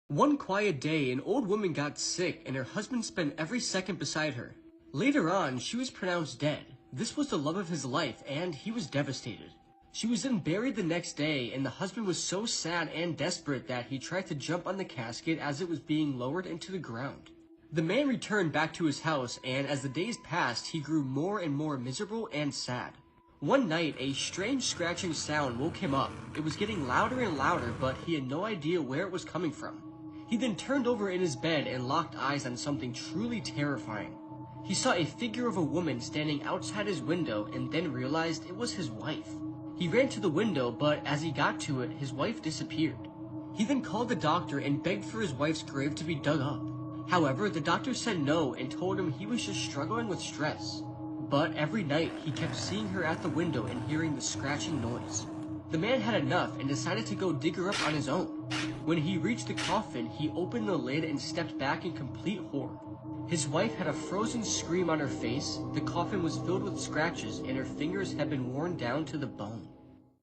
One quiet day, an old woman got sick and her husband spent every second beside her. Later on, she was pronounced dead. This was the love of his life and he was devastated. She was then buried the next day and the husband was so sad and desperate that he tried to jump on the casket as it was being lowered into the ground. The man returned back to his house and as the days passed, he grew more and more miserable and sad. One night, a strange scratching sound woke him up. It was getting louder and louder, but he had no idea where it was coming from. He then turned over in his bed and locked eyes on something truly terrifying. He saw a figure of a woman standing outside his window and then realized it was his wife. He ran to the window, but as he got to it, his wife disappeared. He then called the doctor and begged for his wife's grave to be dug up. However, the doctor said no and told him he was just struggling with stress. But every night, he kept seeing her at the window and hearing the scratching noise. The man had enough and decided to go dig her up on his own. When he reached the coffin, he opened the lid and stepped back in complete horror. His wife had a frozen scream on her face, the coffin was filled with scratches, and her fingers had been worn down to the bone.